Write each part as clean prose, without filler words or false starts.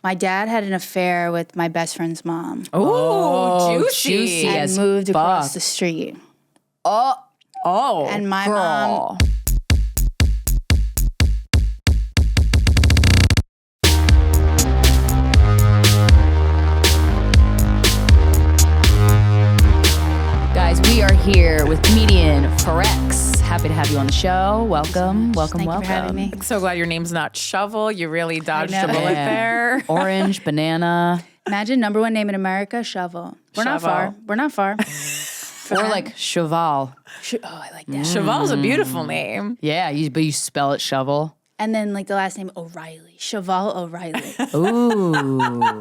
My dad had an affair with my best friend's mom. Oh, juicy. And moved across the street. Oh, and my girl. mom. Guys, we are here with comedian Fckers. Happy to have you on the show. Welcome. Thank you for having me. So glad your name's not Shovel. You really dodged know. a bullet Yeah. there. Orange, banana, Imagine #1 name in America, Shovel. We're not far. We're not far. or like cheval. Oh, I like that. Cheval's a beautiful name. Yeah, but you spell it shovel. And then like the last name O'Reilly. Cheval O'Reilly. Ooh,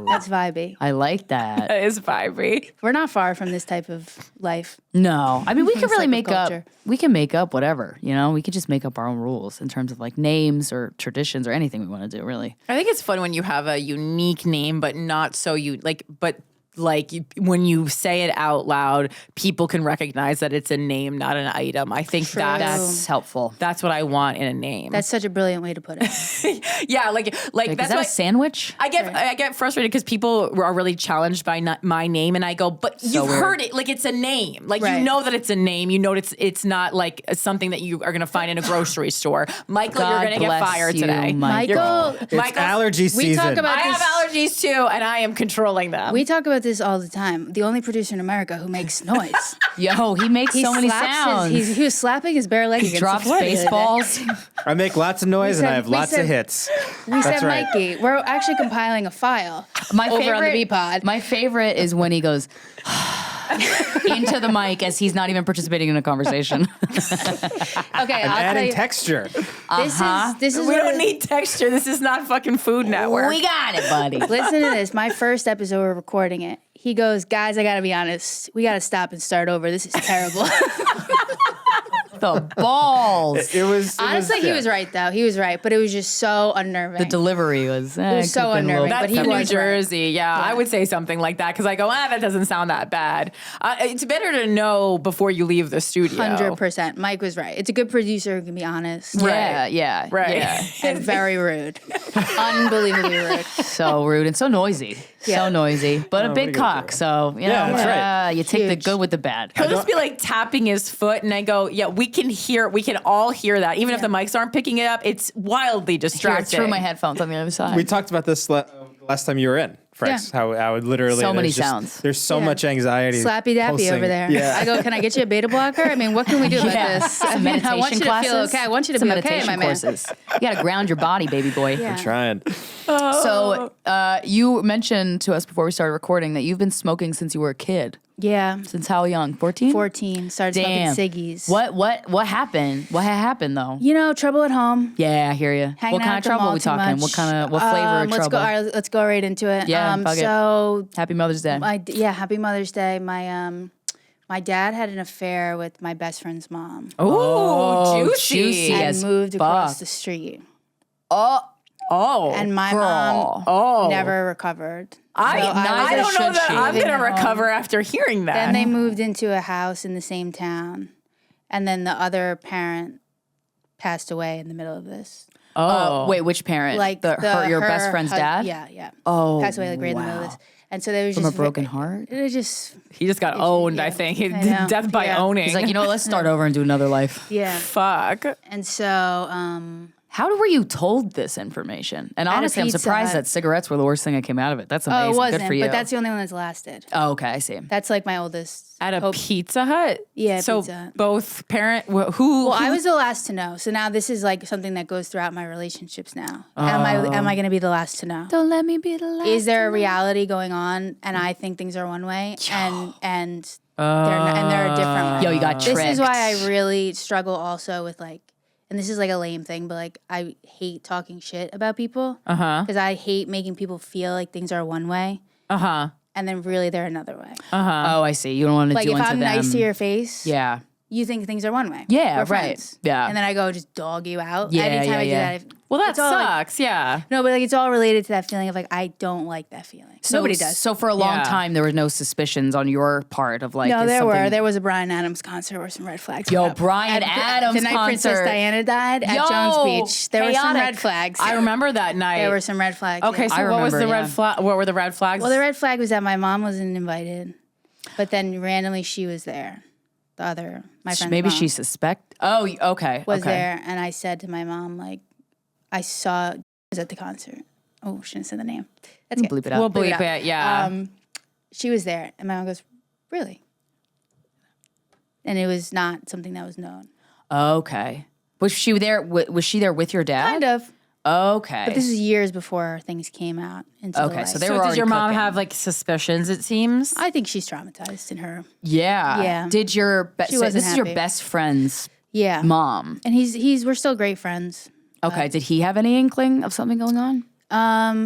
That's vibey. I like that. That is vibey. We're not far from this type of life. No, I mean we could This really type of make up. culture. We can make up whatever. You know, we could just make up our own rules in terms of like names or traditions or anything we want to do. Really. I think it's fun when you have a unique name, but not so when you say it out loud, people can recognize that it's a name, not an item. I think That's helpful. that's what I want in a name. That's such a brilliant way to put it. yeah, like Is that's that why a sandwich? I get frustrated because people are really challenged by my name, and I go, but you've weird. heard it, like it's a name, like Right. you know that it's a name, you know it's not like something that you are gonna find in a grocery store. Michael, God you're gonna get bless fired you, today. Michael, It's allergy season. we talk about I this. have allergies too, and I am controlling them. We talk about this all the time. The only producer in America who makes noise. Yo, he makes so many sounds. He was slapping his bare leg He against drops the floor the other day. baseballs. I make lots of noise and I have we lots said- of hits. We said, That's right. Mikey, we're actually compiling a file over on the B-Pod. My favorite is when he goes into the mic as he's not even participating in a conversation. Okay, I'll tell Adding you. texture. This is we what don't need texture. This is not fucking Food Network. We got it, buddy. Listen to this. My first episode, we're recording it. He goes, guys, I gotta be honest. We gotta stop and start over. This is terrible. The balls. It was Honestly, he was right though. He was right, but it was just so unnerving. The delivery was. was so unnerving. That's But he New was Jersey. Yeah, I would say something like that because I go, that doesn't sound that bad. It's better to know before you leave the studio. 100%. Mike was right. It's a good producer who can be honest. Yeah, yeah, Right. yeah. And very rude. Unbelievably rude. So rude and so noisy. Yeah. So noisy, but a big cock. So you know, that's right. you take the Huge. good with the bad. He'll just be like tapping his foot, and I go, yeah, we can all hear that. Even if the mics aren't picking it up, it's wildly Here, distracting. through my headphones on the other side. We talked about this last time you were in, Frex. Yeah. How I would literally. So many there's just- sounds. There's so Yeah. much anxiety. Slappy dappy pulsing. over there. Yeah. I go, can I get you a beta blocker? I mean, what can we do about this? I mean, I want you to feel okay. I want you to Some be okay, meditation my man. courses. You got to ground your body, baby boy. Yeah. Trying. So you mentioned to us before we started recording that you've been smoking since you were a kid. Yeah. Since how young? 14? 14. Started Damn. smoking ciggies. What happened? What happened though? You know, trouble at home. Yeah, I hear you. Hanging What out kind at of the trouble mall are we too talking? much. What flavor of let's trouble? go. All right, let's go right into it. Yeah, fuck it. so Happy Mother's Day. happy Mother's Day. My dad had an affair with my best friend's mom Oh, juicy. juicy. and as moved across fuck. the street. Oh, And my girl. mom never recovered. I don't know should that she. I'm Living gonna at home. recover after hearing that. Then they moved into a house in the same town, and then the other parent passed away in the middle of this. Wait, which parent? Like your best her friend's dad? Yeah. Oh, Passed away like right in the middle of this. And so there was From just a broken heart? It was just he just got owned. yeah. I think I know. death by Yeah. owning. He's like, you know what? Let's start over and do another life. yeah. fuck. And so How were you told this information? And At a honestly, I'm Pizza surprised Hut. that cigarettes were the worst thing that came out of it. That's amazing. it wasn't, Good for you. but that's the only one that's lasted. Oh, okay, I see. That's like my oldest. At a hope. Pizza Hut? Yeah, So Pizza Hut. both who? Well, I was the last to know, so now this is like something that goes throughout my relationships. Now, am I going to be the last to know? Don't let me be the last. Is there a reality going on, and I think things are one way, and they're a different way? Yo, you got tricked. This is why I really struggle also with like, and this is like a lame thing, but like I hate talking shit about people because I hate making people feel like things are one way, and then really they're another way. Oh, I see. You don't want to Like do if into I'm them. nice to your face, Yeah. you think things are one way. Yeah, We're right. friends. Yeah. And then I go just dog you out. Yeah, Anytime yeah, I do yeah. that, Well, that all, like- sucks. Yeah. No, but like it's all related to that feeling of like I don't like that feeling. Nobody does. So for a long time, there were no suspicions on your part of like. No, is there were. something- There was a Brian Adams concert where some red flags. Yo, went up. Brian Adams the night Princess concert. Diana died at Yo, Jones Beach. There were some chaotic. red flags. I remember that night. There were some red flags. Okay, yeah. so I what was the remember, red yeah. flag? What were the red flags? Well, the red flag was that my mom wasn't invited, but then randomly she was there. The other, my friend's Maybe mom she suspect. Oh, okay. was okay. there, and I said to my mom like, I saw was at the concert. Oh, shouldn't say the name. That's good. Bleep it out. We'll bleep it. Yeah. She was there, and my mom goes, "Really?" And it was not something that was known. Okay. Was she there? Was she there with your dad? Kind of, Okay. but this is years before things came out into the Okay, light. so they so were does already your mom cooking. have like suspicions? It seems. I think she's traumatized in her. Yeah. Yeah. Did your She so wasn't this is your happy. best friend's Yeah, mom? and we're still great friends. Okay. Did he have any inkling of something going on?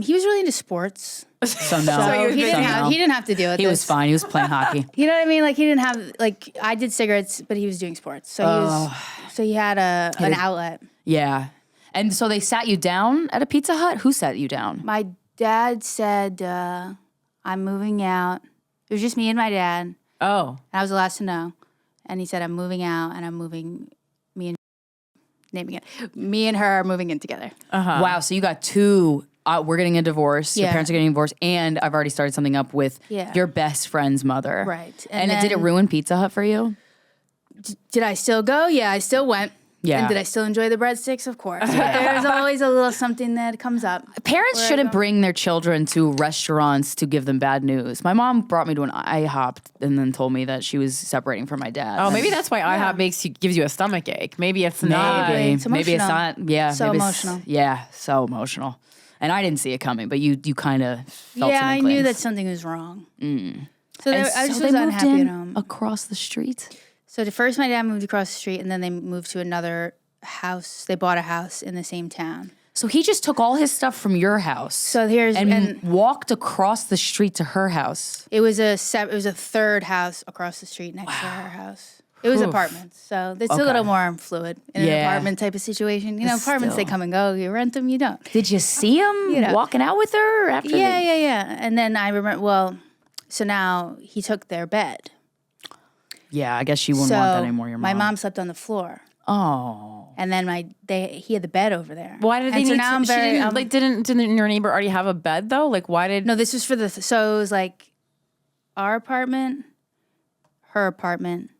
He was really into sports, So no. so he didn't So have no. he didn't have to deal with He this. was fine. He was playing hockey. You know what I mean? Like he didn't have like I did cigarettes, but he was doing sports, so he had an outlet. Yeah. And so they sat you down at a Pizza Hut? Who sat you down? My dad said, "I'm moving out." It was just me and my dad. And Oh. I was the last to know, and he said, "I'm moving out, and I'm moving." Me and her are moving in together. Wow. So you got two. We're getting a divorce. Your Yeah. parents are getting a divorce. And I've already started something up with Yeah. your best friend's mother. Right. And, And did it then- ruin Pizza Hut for you? Did I still go? Yeah, I still went. Yeah. And did I still enjoy the breadsticks? Of course. But there's always a little something that comes up. Parents Where I shouldn't go- bring their children to restaurants to give them bad news. My mom brought me to an IHOP and then told me that she was separating from my dad. Oh, maybe that's why IHOP gives you a stomach ache. Maybe it's not. Maybe. It's Maybe it's emotional. not. Yeah. So maybe emotional. Yeah. So emotional. And I didn't see it coming, but you kind of felt Yeah, some I knew inklings. that something was wrong. So And I just so was they moved unhappy in at home. across the street. So first my dad moved across the street, and then they moved to another house. They bought a house in the same town. So he just took all his stuff from your house So here's and walked across the street to her house. it was a third house across the street next to her house. It was apartments, so it's a little more fluid in an Yeah. apartment type of situation. You know, apartments they Still. come and go. You rent them, you don't. Did you see him know. walking out with her after? Yeah. And then I remember. Well, so now he took their bed. Yeah, I guess she wouldn't So want that anymore. Your mom. my mom slept on the floor, Oh. and then he had the bed over there. Why did they And so need now to, I'm she very, didn't, like, didn't your neighbor already have a bed though? Like, why did? No, this was for so it was like our apartment, her apartment,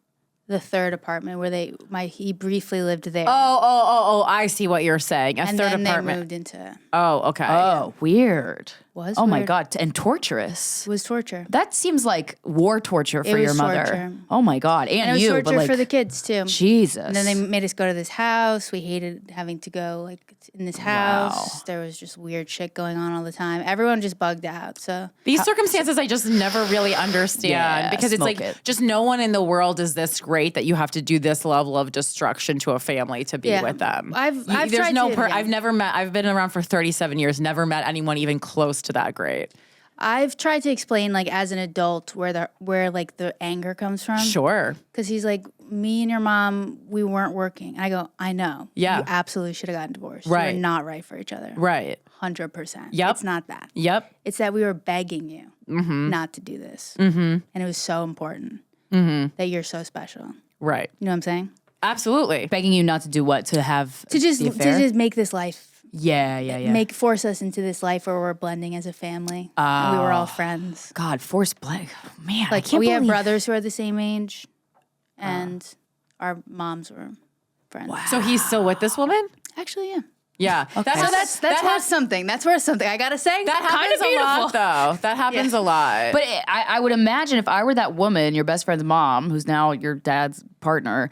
the third apartment where he briefly lived there. Oh, I see what you're saying. A and third then apartment. they moved into Oh, okay. Oh, weird. Was Oh my weird. God. And torturous. It was torture. That seems like war torture for It your was mother. torture. Oh my God. And, And it was you, torture but like for the kids too. Jesus. And then they made us go to this house. We hated having to go like in this house. There was just weird shit going on all the time. Everyone just bugged out. So These circumstances I just never really understand Yeah, because it's smoke like it. just no one in the world is this great that you have to do this level of destruction to a family to be Yeah. with them. I've There's tried no to, yeah. I've never met I've been around for 37 years, never met anyone even close to that great. I've tried to explain like as an adult where like the anger comes from. Sure. Because he's like, me and your mom, we weren't working. And I go, I know. Yeah. You absolutely should have gotten divorced. Right. You're not right for each other. Right. 100%. Yep. It's not that. Yep. It's that we were begging you not to do this. And it was so important that you're so special. Right. You know what I'm saying? Absolutely. begging you not to do what? To have To just the affair? make this life, Yeah. force us into this life where we're blending as a family. And we were all friends. God, forced blank. Man, Like I can't we have believe- brothers who are the same age, and our moms were friends. Wow. So he's still with this woman? Actually, yeah. Yeah. So that's worth something. That's worth something. I gotta say, that happens a lot though. That happens a lot. But I would imagine if I were that woman, your best friend's mom, who's now your dad's partner,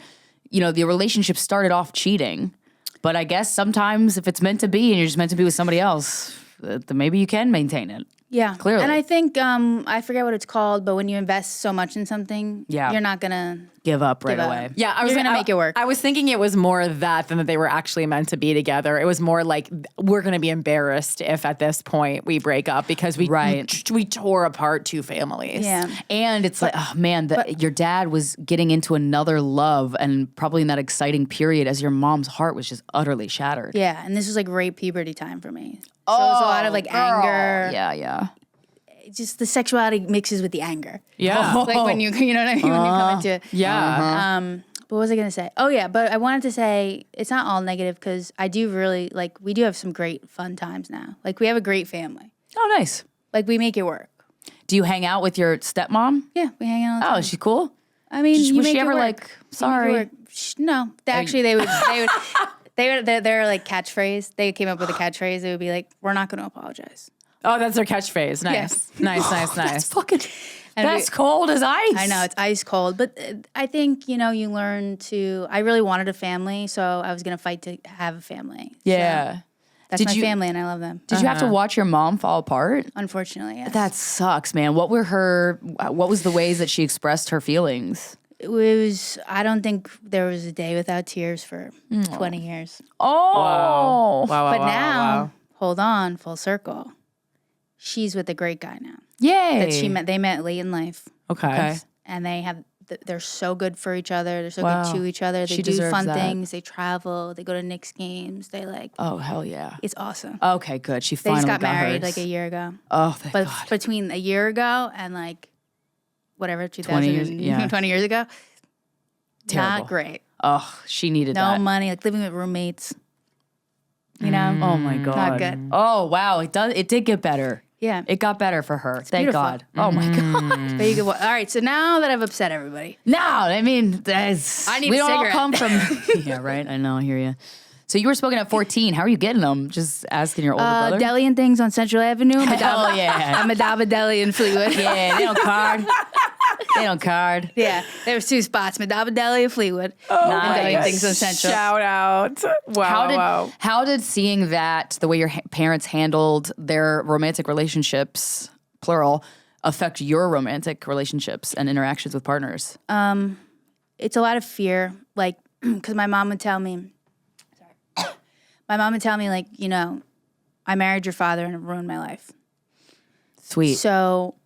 you know, the relationship started off cheating. But I guess sometimes if it's meant to be and you're just meant to be with somebody else, then maybe you can maintain it. Yeah. Clearly. And I think, I forget what it's called, but when you invest so much in something, you're not going to give up right up. away. Yeah, You're going to make it work. I was thinking it was more that than that they were actually meant to be together. It was more like we're going to be embarrassed if at this point we break up because we tore apart two families. Yeah. And it's like, oh man, your dad was getting into another love and probably in that exciting period as your mom's heart was just utterly shattered. Yeah. And this was like right puberty time for me. So it was a lot of like anger. Yeah. Just the sexuality mixes with the anger. Yeah. Like when you know what I mean? When you come into it. Yeah. What was I going to say? Oh, yeah. But I wanted to say it's not all negative because I do really, like, we do have some great fun times now. Like, we have a great family. Oh, nice. Like, we make it work. Do you hang out with your stepmom? Yeah, we hang out all the Oh, time. is she cool? I mean, you was make she it ever work. like, You make it sorry? work. No. Actually, they would, their like catchphrase, they came up with a catchphrase. It would be like, we're not going to apologize. Oh, that's their catchphrase. Nice. Nice. That's fucking, And that's cold as ice. I know, it's ice cold. But I think, you learn to, I really wanted a family, so I was going to fight to have a family. Yeah. So that's Did my you- family, and I love them. Did you have to watch your mom fall apart? Unfortunately, yes. That sucks, man. What was the ways that she expressed her feelings? It was, I don't think there was a day without tears for 20 years. Oh. Wow. But now, hold on, full circle. She's with a great guy now. Yay. That they met late in life. Okay. And they're so good for each other. They're so Wow. good to each other. They She do deserves fun that. things. They travel. They go to Knicks games. They Oh, hell yeah. it's awesome. Okay, good. She They finally just got married hers. like a year ago. Oh, thank But God. between a year ago and like whatever, 20 years, 20 years ago, Terrible. not great. Oh, she needed No that. money, like living with roommates. You know? Oh my God. Not good. Oh wow, it did get better. Yeah. It got better for her. Thank beautiful. God. Oh my God. But you could, all right, so now that I've upset everybody. No, I mean, I need we a don't all cigarette. come from. Yeah, right. I know. I hear you. So you were spoken at 14. How are you getting them? Just asking your older brother. Deli and things on Central Avenue. Hell yeah. I'm a Madaba Deli in Fleetwood. Yeah, they don't card. They don't card. Yeah, there was two spots, Madaba Deli and Fleetwood. And Deli and things on Central. Shout out. Wow. How did seeing that the way your parents handled their romantic relationships, plural, affect your romantic relationships and interactions with partners? It's a lot of fear, like, because my mom would tell me, like, I married your father and it ruined my life. Sweet. So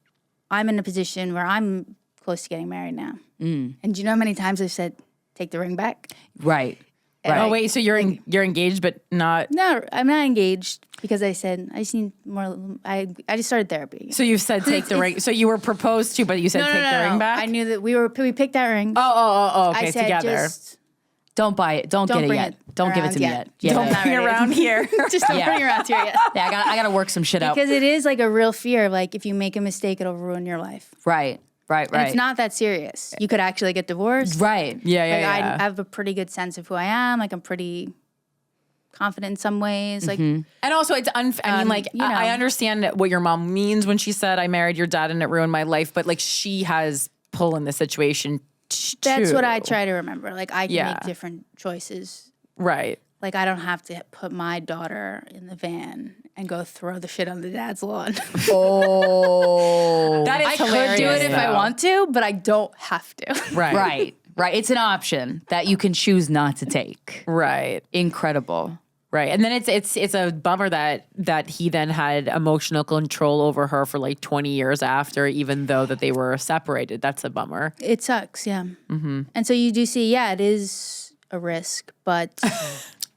I'm in a position where I'm close to getting married now. And do you know how many times I've said, take the ring back? Right. Oh wait, so you're engaged but not. No, I'm not engaged because I said, I just need more, I just started therapy. So you said take the ring. So you were proposed to, but you said take the ring back. I knew that we picked that ring. Oh. Okay, I said, together. just Don't buy it. Don't get it bring yet. it Don't give it to me around yet. yet. Don't Not bring it ready. around here. just don't Yeah. bring it around here yet. Yeah, I gotta work some shit out. Because it is like a real fear of like, if you make a mistake, it'll ruin your life. Right. And it's not that serious. You could actually get divorced. Right. Yeah. I have a pretty good sense of who I am. Like I'm pretty confident in some ways. Like And also, it's I mean, like, I know. understand what your mom means when she said, I married your dad and it ruined my life, but like, she has pull in the situation too. that's what I try to remember. Like I can Yeah. make different choices. Right. Like I don't have to put my daughter in the van and go throw the shit on the dad's lawn. Oh. That is I hilarious. could do it if I though. want to, but I don't have to. Right. Right. It's an option that you can choose not to take. Right. Incredible. Right. And then it's a bummer that he then had emotional control over her for like 20 years after, even though that they were separated. That's a bummer. It sucks, yeah. Mm-hmm. And so you do see, it is a risk, but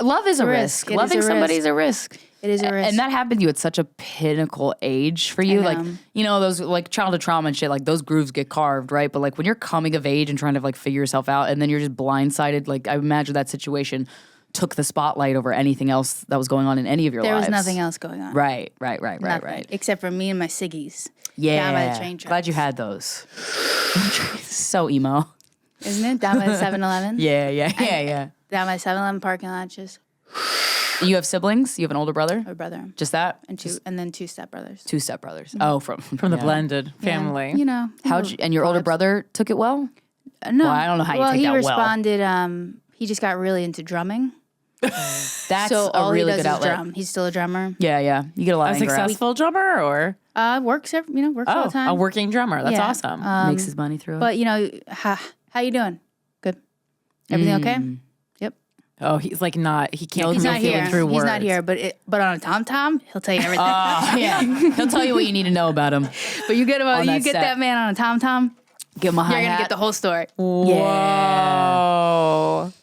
Love is a risk. risk. It is Loving a somebody risk. is a risk. it is a risk. And that happened to you at such a pinnacle age for you. I Like, know. those like childhood trauma and shit, like those grooves get carved, right? But like when you're coming of age and trying to like figure yourself out and then you're just blindsided, like I imagine that situation took the spotlight over anything else that was going on in any of your there lives. was nothing else going on. Right. Nothing, except for me and my ciggies. Yeah. Down by the train tracks. Glad you had those. So emo. Isn't it? Down by the 7-Eleven? Yeah. Down by the 7-Eleven parking lot, just You have siblings? You have an older brother? a brother. Just that? And then two stepbrothers. Two stepbrothers. Oh, from From the blended family. You know. How'd you, and your older brother took it well? No. Well, I don't know how you well, take he that well. responded, he just got really into drumming. That's So all a really he does good is outlet. drum. He's still a drummer. Yeah. You get a lot A of anger out. successful drummer or Works all the time. a working drummer. That's Yeah. awesome. Makes his money through it. But how you doing? Good. Everything okay? Yep. Oh, he's like not. He can't. He's not communicate here. through He's words. not here. But on a tom, he'll tell you everything. yeah, he'll tell you what you need to know about him. but you get on that set. that man on a tom, Give him a you're hi-hat. gonna get the whole story. Whoa.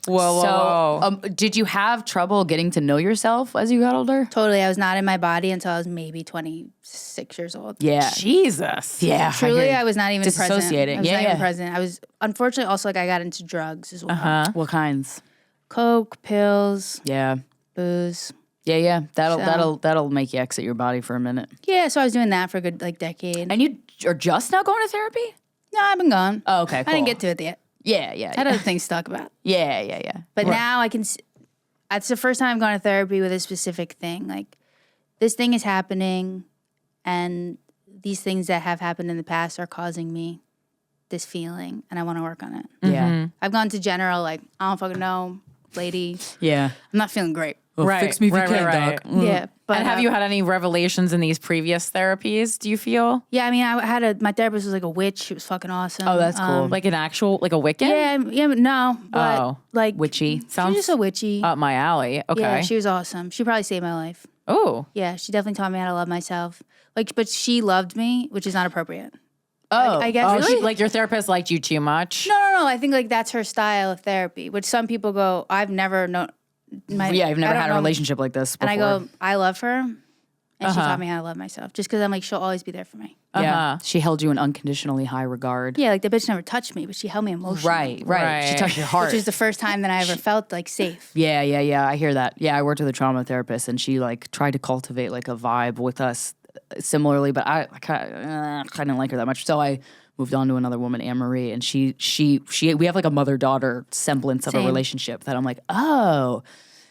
Whoa. So, did you have trouble getting to know yourself as you got older? Totally. I was not in my body until I was maybe 26 years old. Yeah. Jesus. Yeah. Truly, I was not even present. Disassociating. I was Yeah, not even yeah. present. I was unfortunately also I got into drugs as well. What kinds? Coke, pills, Yeah. booze. Yeah. So- That'll make you exit your body for a minute. Yeah, so I was doing that for a good decade. And you are just now going to therapy? No, I've been gone. Oh, okay, I didn't cool. get to it yet. Yeah. I had other things to talk about. Yeah. But now I can. It's the first time I've gone to therapy with a specific thing. Like, this thing is happening, and these things that have happened in the past are causing me this feeling, and I want to work on it. Yeah. I've gone to general, like, I don't fucking know, lady. Yeah. I'm not feeling great. Well, Right, fix me if right, you can, right, doc. right. Yeah. But And have you had any revelations in these previous therapies? Do you feel Yeah, I mean, I had my therapist was like a witch. She was fucking awesome. Oh, that's cool. like an actual like a Wiccan? Yeah, but no. But Oh. like Witchy. She's Sounds just a witchy. up my alley. Okay. Yeah, she was awesome. She probably saved my life. Oh. Yeah, she definitely taught me how to love myself. Like, but she loved me, which is not appropriate. Oh. I guess. Oh, Really? like your therapist liked you too much? No. I think like that's her style of therapy. Which some people go, I've never known. Yeah, I've never had a know. relationship like this before. And I go, I love her, and she taught me how to love myself. Just because I'm like, she'll always be there for me. Yeah. She held you in unconditionally high regard. Yeah, like the bitch never touched me, but she held me emotionally. Right. She Right. touched your heart. Which is the first time that I ever felt like safe. Yeah. I hear that. Yeah, I worked with a trauma therapist, and she like tried to cultivate like a vibe with us similarly, but I kind of didn't like her that much. So I moved on to another woman, Anne Marie, and she we have like a mother-daughter semblance of a Same. relationship that I'm like, oh.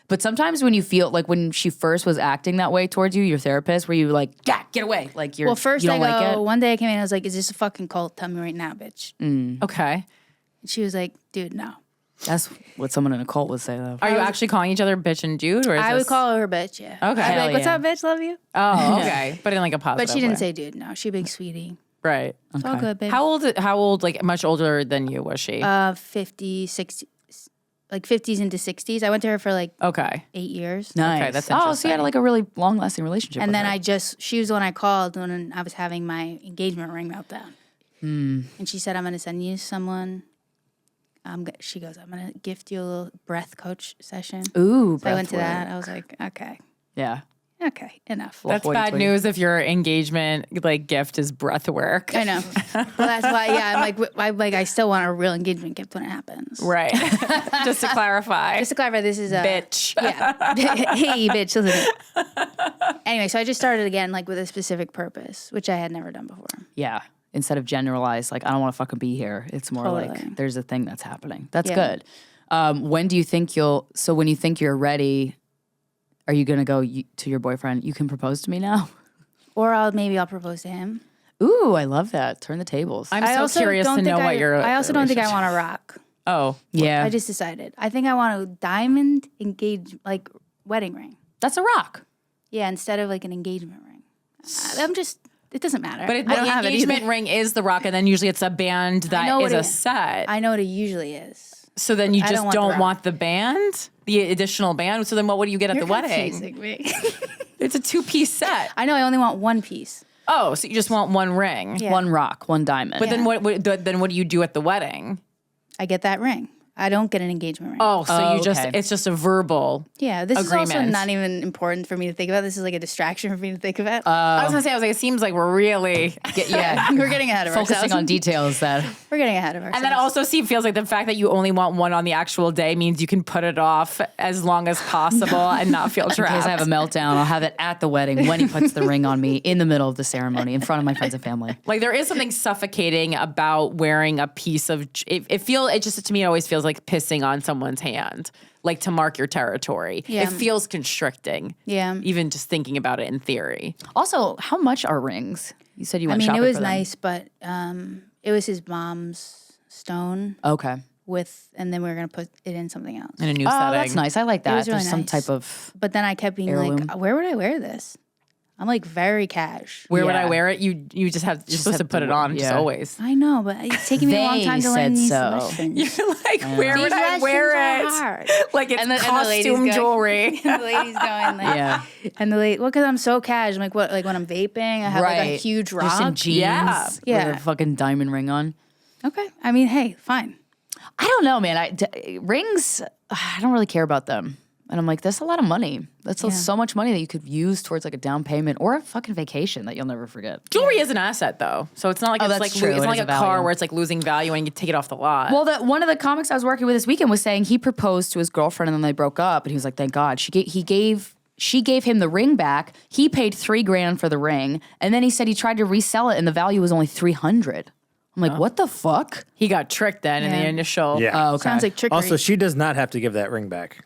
But sometimes when you feel like when she first was acting that way towards you, your therapist, where you like, yeah, get away, like you're Well, first you I don't go, like it. one day I came in and I was like, is this a fucking cult? Tell me right now, bitch. Okay. And she was like, dude, no. That's what someone in a cult would say though. Are you actually calling each other bitch and dude? Or is I would this- call her bitch, yeah. Okay. I'd be Hell like, what's yeah. up, bitch? Love you. Oh, okay. But in like a positive But she didn't way. say dude, no. She big sweetie. Right. It's all good, baby. How old, like much older than you was she? 50, 60, like 50s into 60s. I went to her for like okay. 8 years. Nice. Okay, that's Oh, so you interesting. had like a really long-lasting relationship. And with then her. she was the one I called when I was having my engagement ring meltdown. And she said, I'm going to send you someone. She goes, I'm going to gift you a little breath coach session. Ooh, So I went to breath that. work. I was like, okay, Yeah. enough. That's Hoity bad toity. news if your engagement like gift is breath work. I know. Well, that's why, I'm like, I still want a real engagement gift when it happens. Right. Just to clarify. Just to clarify, this is a Bitch. Yeah. Hey, bitch, listen. Anyway, so I just started again, like with a specific purpose, which I had never done before. Yeah. Instead of generalized, like I don't want to fucking be here. It's more Totally. like there's a thing that's happening. That's Yeah. good. When do you think so when you think you're ready, are you going to go to your boyfriend, you can propose to me now? Or maybe I'll propose to him. Ooh, I love that. Turn the tables. I'm I so also curious don't to think know what your I also don't think I relationship- want to rock. Oh. yeah. I just decided. I think I want a diamond like wedding ring. That's a rock. Yeah, instead of like an engagement ring. It doesn't matter. But I the don't have it engagement either. ring is the rock, and then usually it's a band that know is what a it- set. I know what it usually is. So then you I just don't want the don't rock. want the band, the additional band. So then what would you get at the wedding? Confusing me. It's a 2-piece set. I know I only want one piece. Oh, so you just want one ring. Yeah. One rock, one diamond. But then what do you do at the wedding? I get that ring. I don't get an engagement ring. Oh, so you just okay. it's just a verbal. Yeah, this is also agreement. not even important for me to think about. This is like a distraction for me to think about. I was like, it seems like we're really yeah. We're getting ahead of Focusing ourselves. on details that We're getting ahead of ourselves. And then also feels like the fact that you only want one on the actual day means you can put it off as long as possible and not feel in trapped. case I have a meltdown, I'll have it at the wedding when he puts the ring on me in the middle of the ceremony in front of my friends and family. Like there is something suffocating about wearing a piece of it just to me it always feels like pissing on someone's hand, like to mark your territory. Yeah. It feels constricting. Yeah. Even just thinking about it in theory. Also, how much are rings? You said you I went mean, shopping it was for them. nice, but it was his mom's stone. Okay. and then we were gonna put it in something else. In a new Oh, setting. that's nice. I like that. was really There's some nice. type of But then I kept being Heirloom. like, where would I wear this? I'm like very cash. Where would I Yeah. wear it? You just have you're supposed to have put to it wear- on just yeah. always. I know, but it's taking me a long They time to learn said these so. lessons. You're like, where would I wear it? Hard. Like it's And the lady's costume going- jewelry. And the lady's going like, yeah. and the lady, well, because I'm so cash. I'm like, what? Like when I'm vaping, I have like a huge rock. Just in jeans Yeah. with Yeah. a fucking diamond ring on. Okay, I mean, hey, fine. I don't know, man. Rings, I don't really care about them. And I'm like, that's a lot of money. That's so much money that you could use towards like a down payment or a fucking vacation that you'll never forget. Jewelry is an asset though, so it's not like it's that's like true. it's It not is like a a car value. where it's like losing value and you take it off the lot. Well, one of the comics I was working with this weekend was saying he proposed to his girlfriend and then they broke up. And he was like, thank God. She gave him the ring back. He paid $3,000 for the ring. And then he said he tried to resell it and the value was only $300. I'm like, what the fuck? he got tricked then in the Yeah. initial. Yeah. Oh, okay. Sounds like trickery. Also, she does not have to give that ring back.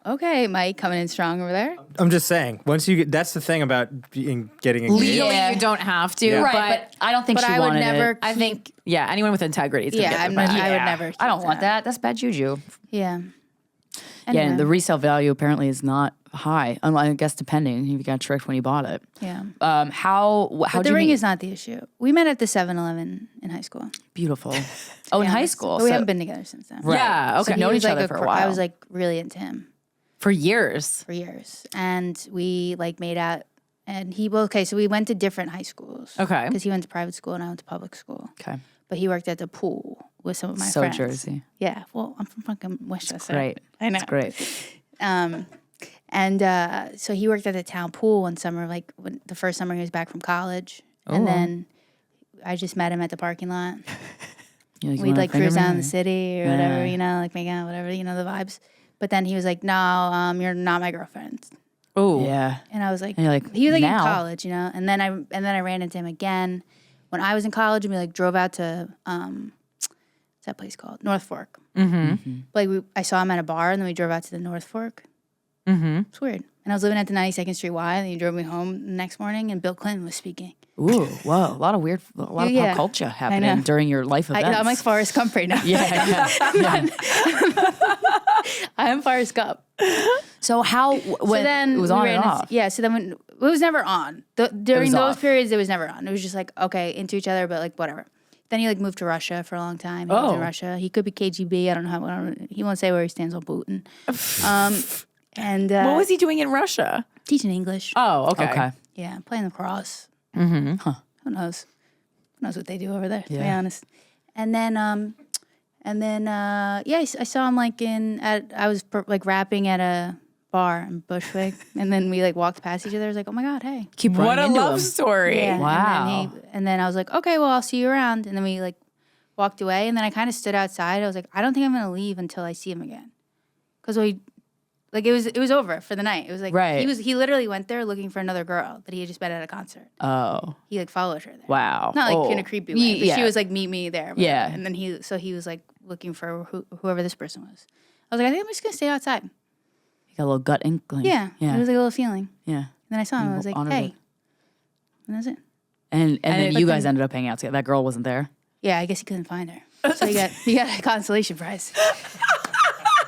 Okay, Mike coming in strong over there. I'm just saying. Once you get, that's the thing about getting engaged. Legally, Yeah. you don't have to, Yeah. right, but but I don't think But she I would wanted never. it. I think anyone with integrity is gonna Yeah, get I'm their not, back. I would never. I don't keep want that. That's bad juju. Yeah. Yeah, Anyway, and the resale value apparently is not high. I guess depending if you got tricked when you bought it. yeah. How But did the you ring meet? is not the issue. We met at the 7-Eleven in high school. Beautiful. Oh, in Yeah, high that's- school. But we so- haven't been together since then. Right. Yeah, So okay. you've known He each was other like for a while. I was like really into him For years. for years, and we like made out. And so we went to different high schools. Okay. Because he went to private school and I went to public school. okay. But he worked at the pool with some of my So friends. Jersey. Yeah. Well, I'm from fucking Westchester. Great. I know. It's great. So he worked at the town pool one summer, like the first summer he was back from college. And then I just met him at the parking lot. You're like, you We'd wanna like finger cruise me? down the city or whatever, Yeah. like make out, whatever, the vibes. But then he was like, no, you're not my girlfriend. Oh, Yeah. And I was like, And you're like, he was like now? in college, And then I ran into him again when I was in college, and we like drove out to what's that place called? North Fork. Mm-hmm. Like I saw him at a bar, and then we drove out to the North Fork. Mm-hmm. It's weird. And I was living at the 92nd Street Y, and he drove me home the next morning, and Bill Clinton was speaking. Ooh, whoa. A lot of Yeah. pop culture know. happening during your life events. I'm like Forrest Gump right now. yeah. I am Forrest Gump. So how, when So then it was we on ran and into- off? Yeah. So then when it was never on. During was those off. periods, it was never on. It was just like okay, into each other, but like whatever. Then he like moved to Russia for a long time. He lived in Russia. He could be KGB. I don't know. He won't say where he stands on Putin. And what was he doing in Russia? teaching English? Oh, okay. Okay. Yeah, playing lacrosse. Mm-hmm. Huh. Who knows? Who knows what they do over there? To be honest. And then yeah, I saw him like I was like rapping at a bar in Bushwick, and then we like walked past each other. I was like, oh my god, hey. Keep What a running into love him. story. Yeah. Wow. And then I was like, okay, well, I'll see you around. And then we like walked away, and then I kind of stood outside. I was like, I don't think I'm gonna leave until I see him again, because it was over for the night. It was like Right. he literally went there looking for another girl that he had just met at a concert. Oh, He like followed her there. wow. Not like Oh. in a creepy way, but Yeah. she was like, meet me there. Yeah. And then he was like looking for whoever this person was. I was like, I think I'm just gonna stay outside. You got a little gut inkling. Yeah. Yeah. It was like a little feeling. yeah. And then I saw him. I was like, honored hey. it. And that's it. And then it- you guys ended up hanging out together. That girl wasn't there Yeah, I guess he couldn't find her. So he got a consolation prize.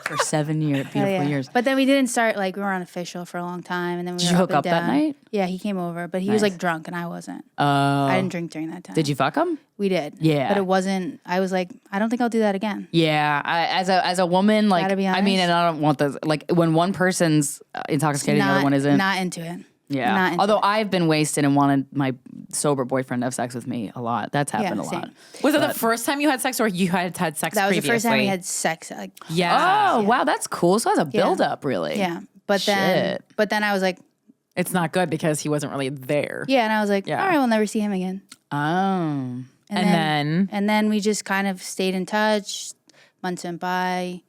for 7 years, beautiful Oh, yeah. years. But then we didn't start like we were unofficial for a long time, and then we Did were you hook and up that down. night? Yeah, he came over, but he was Nice. like drunk and I wasn't. Oh, I didn't drink during that time. did you fuck him? We did. Yeah. but it wasn't. I was like, I don't think I'll do that again. Yeah, as a woman, like Gotta be I mean, honest. and I don't want this. Like when one person's intoxicated, and the other one isn't. Not into it. Yeah. Not into Although it. I've been wasted and wanted my sober boyfriend to have sex with me a lot. That's happened a same. lot. Was it the first time you had sex, or you had sex That was previously? the first time we had sex. Like, Yeah. Oh, wow, that's cool. So it has a build up, really. yeah. But Shit. then I was like, It's not good because he wasn't really there. yeah, and I was like, Yeah. all right, we'll never see him again. Oh. And then we just kind of stayed in touch. Months went by.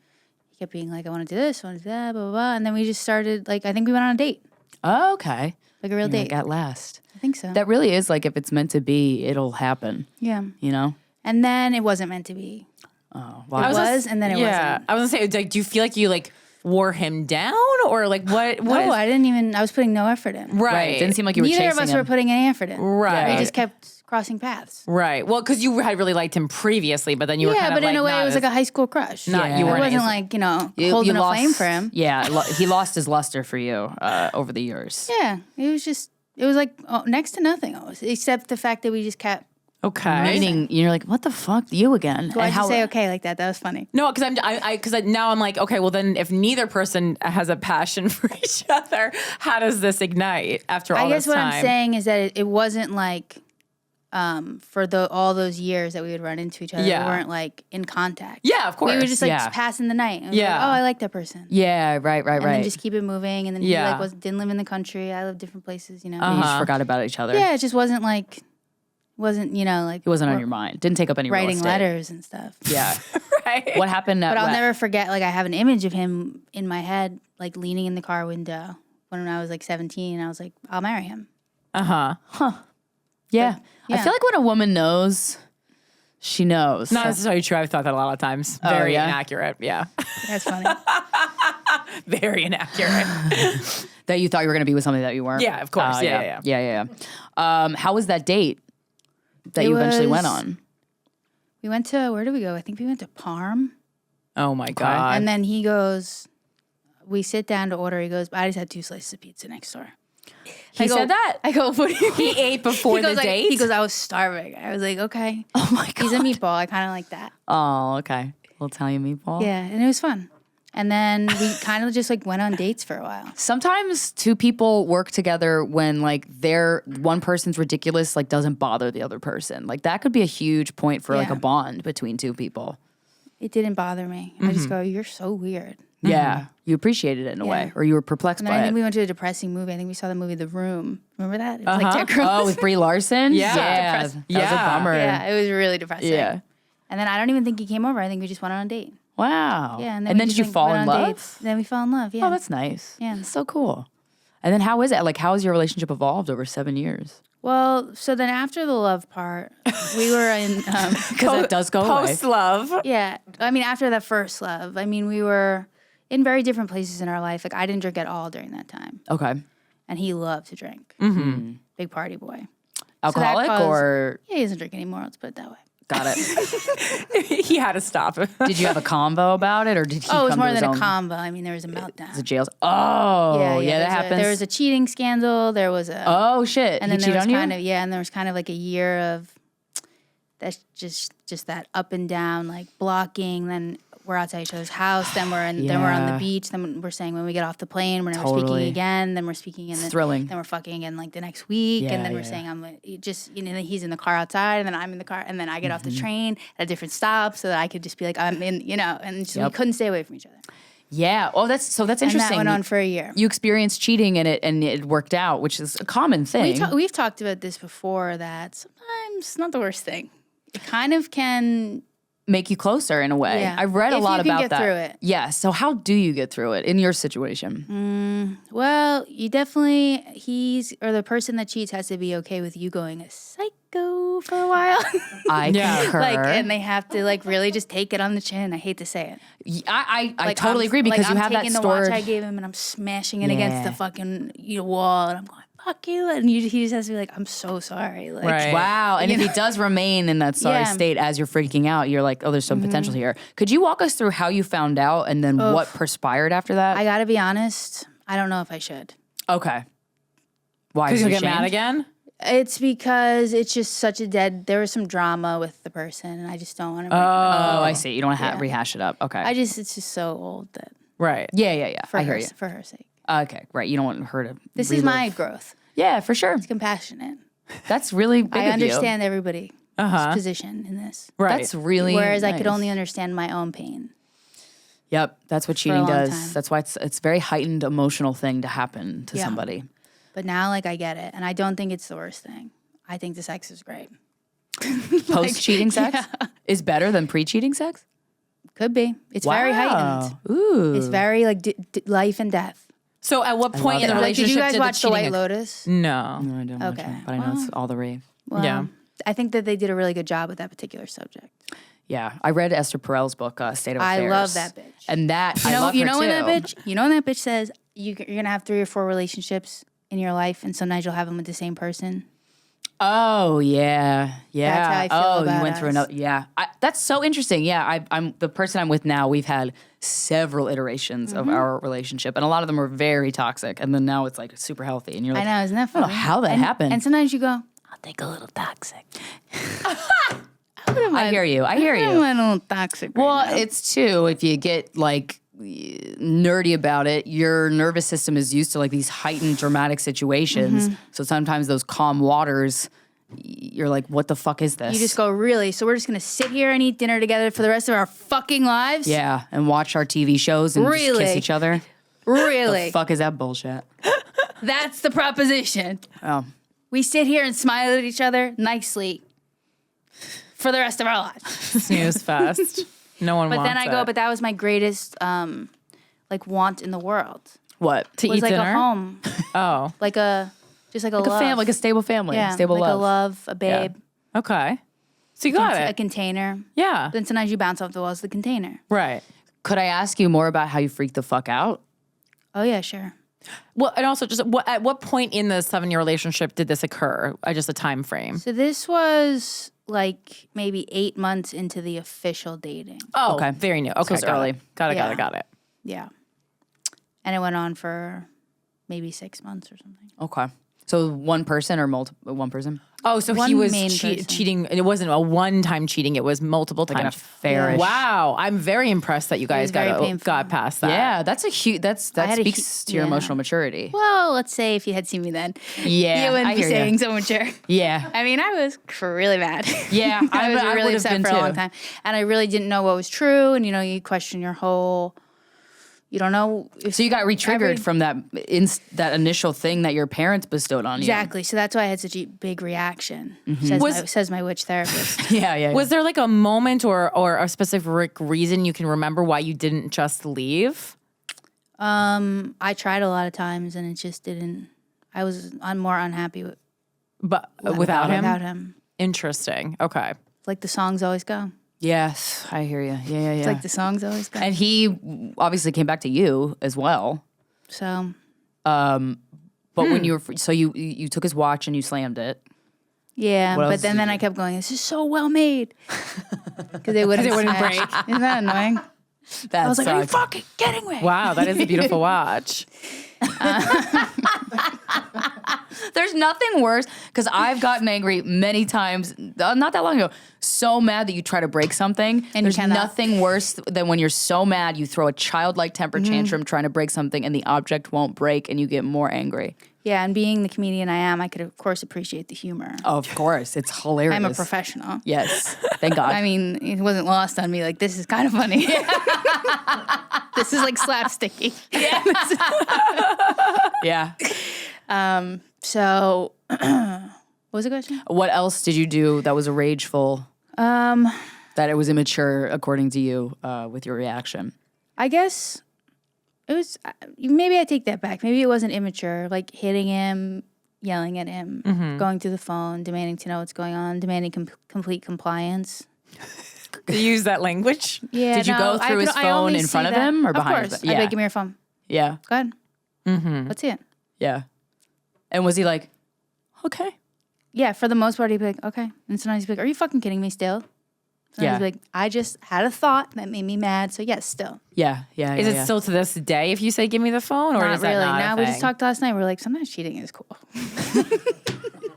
He kept being like, I want to do this, I want to do that, blah, blah, blah. And then we just started, like, I think we went on a date, Oh, okay. like a real You're date. like, at last. I think so. That really is like if it's meant to be, it'll happen. yeah. You know? And then it wasn't meant to be. Oh, It wow. was, and then it wasn't. I was gonna say, like, do you feel like you like wore him down, or like what? What? No, is- I didn't even, I was putting no effort in. right. Right. It didn't seem like you were Neither chasing of us him. were putting any effort in. Right. We just kept crossing paths. Right. Well, because you had really liked him previously, but then you were kind of but like, in a way, not it was as- like a high school crush. Not- Yeah. you It weren't wasn't as- like, you know, You holding a lost- flame for him. Yeah, he lost his luster for you over the years. Yeah, it was like next to nothing almost, except the fact that we just kept. Okay. Meaning, you're like, what the fuck, you again? Why'd And you say okay like that? That was funny. No, because now I'm like, okay, well then if neither person has a passion for each other, how does this ignite after all I guess this time? what I'm saying is that it wasn't like for all those years that we would run into each other. Yeah. We weren't like in contact. Yeah, of course. We were just like Yeah. passing the night. And we were Yeah. like, oh, I like that person. Yeah, right. And then just keep it moving. And then he Yeah. like didn't live in the country. I lived different places. You know. You just forgot about each other. Yeah, it just wasn't like, you know, like It wasn't on your mind. Didn't take up any real writing estate. letters and stuff. Yeah. Right. What happened? But I'll never forget, like, I have an image of him in my head, like, leaning in the car window when I was, like, 17. And I was like, I'll marry him. Yeah. yeah. I feel like when a woman knows, she knows. Not necessarily true. I've thought that a lot of times. Very yeah? inaccurate. Yeah. That's funny. Very inaccurate. That you thought you were going to be with somebody that you weren't. Yeah, of course. Yeah. How was that date that It you eventually went was- on? We went to, where did we go? I think we went to Parm. Oh my God. And then he goes, we sit down to order. He goes, I just had 2 slices of pizza next door. He said that? I go, what do you mean? He ate before He goes, the like- date? He goes, I was starving. I was like, okay. Oh my God. He's a meatball. I kind of like that. Oh, okay. Little Italian meatball. Yeah, and it was fun. And then we kind of just like went on dates for a while. Sometimes two people work together when like one person's ridiculous, like doesn't bother the other person. Like that could be a huge point for like Yeah. a bond between two people. It didn't bother me. I just go, you're so weird. Yeah. You appreciated it in a Yeah. way, or you were perplexed And then by I it. think we went to a depressing movie. I think we saw the movie The Room. Remember that? It was like Jack Rose. Oh, with Brie Larson? Yeah. That was a Yeah. bummer. Yeah, it was really depressing. Yeah. And then I don't even think he came over. I think we just went on a date. Wow. Yeah, And we then just, did you like, fall went in on love? dates. Then we fell in love. Yeah. Oh, that's nice. Yeah. That's so cool. And then how is it? Like, how has your relationship evolved over 7 years? Well, so then after the love part, we were in. Because that does go away. Post love. Yeah, I mean, after that first love, I mean, we were in very different places in our life. Like, I didn't drink at all during that time, Okay. and he loved to drink. Big party boy. Alcoholic caused- or Yeah, he doesn't drink anymore. Let's put it that way. got it? He had to stop. Did you have a convo about it, or did he? Oh, it was come more to his than a own- combo. I mean, there was a meltdown. The jails. Oh, yeah, that there's happens. There was a cheating scandal. There was a. oh shit! and He then there cheated was on you? kind of and there was kind of like a year of. That's just that up and down, like blocking. Then we're outside each other's house. Then we're in. Then we're on the Yeah. beach. Then we're saying when we get off the plane, we're never Totally. speaking again. Then we're speaking again. Thrilling. Then we're fucking again like the next week. Yeah, and then we're yeah. saying he's in the car outside, and then I'm in the car, and then I get off the train at a different stop so that I could just be like I'm in, and just, we Yep. couldn't stay away from each other. Yeah. Oh, that's And interesting. that went on for a year. You experienced cheating and it worked out, which is a common thing. We've talked about this before. That sometimes it's not the worst thing. It kind of can. Make you closer in a way. Yeah. I've read a If lot you can about get that. through it. Yeah. So how do you get through it in your situation? Well, you definitely the person that cheats has to be okay with you going a psycho for a while. I Yeah. concur. and they have to really just take it on the chin. I hate to say it. I totally agree because you I'm have that taking the stored. watch I gave him and I'm smashing it against Yeah. the fucking wall and I'm going fuck you, and he just has to be like, I'm so sorry. Like, Right. Wow. And if he does remain in that sorry Yeah. state as you're freaking out, you're like, oh, there's some potential here. Could you walk us through how you found out and then what perspired after that? I gotta be honest. I don't know if I should. Okay. Why? Because Are you you get mad ashamed? again? It's because it's just such a there was some drama with the person, and I just don't want to. Oh, I see. You don't want to rehash it up. Okay. it's just so old that Right. yeah. for I her hear you. for her sake. Okay, right. You don't want her to. This is relive. my growth. Yeah, for sure. Compassionate. That's really big I of you. understand everybody's position in this. Right. That's really Whereas I could nice. only understand my own pain. Yep, that's what a cheating long does. time. That's why it's a very heightened emotional thing to happen to Yeah. somebody. But now, I get it, and I don't think it's the worst thing. I think the sex is great. Post cheating sex is better than pre cheating sex. Could be. It's very heightened. Ooh, It's very life and death. So at what point in the that. Like, did relationship you guys did watch The cheating White Lotus? No. No, I don't watch Okay. it, but I know it's all the rave. Well, Yeah. I think that they did a really good job with that particular subject. Yeah, I read Esther Perel's book, State of I Affairs. love that bitch. and that I love you her know when too. that bitch says you're gonna have 3 or 4 relationships in your life, and sometimes you'll have them with the same person. Oh yeah. That's how I feel about you went through us. another. Yeah, that's so interesting. Yeah, I'm the person I'm with now. We've had several iterations of our relationship, and a lot of them are very toxic. And then now it's like super healthy, and you're I like, know, isn't that I don't funny? know how that happened. And sometimes you go, I'll take a little toxic. I hear you. I'm a little toxic. Well, right now. it's too, if you get like nerdy about it, your nervous system is used to like these heightened dramatic situations. So sometimes those calm waters, you're like, what the fuck is this? You just go, really? So we're just gonna sit here and eat dinner together for the rest of our fucking lives? yeah, and watch our TV shows and just Really? kiss each other. Really? The fuck is that bullshit? That's the proposition. Oh, We sit here and smile at each other nicely for the rest of our lives. Snooze fest. No one But wants then I go, it. but that was my greatest like want in the world. what? to Was eat like dinner. a home, Oh, like a just like a Like a love, family, like a stable family, yeah, stable like love. a love, a babe, okay. So you got a it. container. Yeah. Then sometimes you bounce off the walls of the container. Right. Could I ask you more about how you freak the fuck out? Oh yeah, sure. Well, and also just at what point in the 7-year relationship did this occur? Just a time frame. So this was like maybe 8 months into the official dating. Oh, Okay. very new. Okay, it's got early. It. Got Yeah. it. Yeah. And it went on for maybe 6 months or something. Okay. So one person or multiple? One person? Oh, so One he was main person. cheating. It wasn't a one-time cheating. It was multiple Like an times. affair-ish. Wow, I'm very impressed that you guys was very painful. got past that. Yeah, that's a huge. That had a speaks to your yeah. emotional maturity. Well, let's say if you had seen me then, Yeah, you wouldn't I be hear ya. saying so mature. Yeah, I mean, I was really mad. yeah. I was I really would have upset been for a long too. time, and I really didn't know what was true. And you question your whole. You don't know. If So you got re-triggered from that that initial thing that your parents bestowed on exactly. So that's why I had such a big reaction. Mm-hmm. Says my witch therapist. you. Yeah. Was there like a moment or a specific reason you can remember why you didn't just leave? I tried a lot of times, and it just didn't. I was more unhappy But without him? Without him, Interesting. Okay. like the songs always go. Yes, I hear you. Yeah. It's like the songs always go. And he obviously came back to you as well. So But when you were so you took his watch and you slammed it. yeah, What but else then did I kept going. This is so well made because it wouldn't break. Isn't that annoying? That I was like, "Are you sucked. fucking kidding me?" Wow, that is a beautiful watch. There's nothing worse because I've gotten angry many times, not that long ago, so mad that you try to break something. And there's you cannot. nothing worse than when you're so mad you throw a childlike temper tantrum trying to break something and the object won't break and you get more angry. Yeah, and being the comedian I am, I could of course appreciate the humor. Of course, it's hilarious. I'm a professional. Yes, thank God. I mean, it wasn't lost on me. Like, this is kind of funny. This is like slapsticky. yeah. So, what was the question? What else did you do that was rageful? That it was immature, according to you, with your reaction. I guess it was. Maybe I take that back. Maybe it wasn't immature. Like hitting him, yelling at him, going through the phone, demanding to know what's going on, demanding complete compliance. You use that language? Yeah. Did you go through his I phone only in front see of that- him or behind his Of course. back? I Yeah. beg, give me your phone. Yeah, Go ahead. Let's see it. yeah. And was he like, okay? Yeah, for the most part, he'd be like, okay. And sometimes he'd be like, are you fucking kidding me still? Sometimes Yeah. he'd be like, I just had a thought that made me mad. So, yes, still. Yeah. Is it still to this day if you say give me the phone, or Not is that really. not Now a we just thing? talked last night. We are like, sometimes cheating is cool.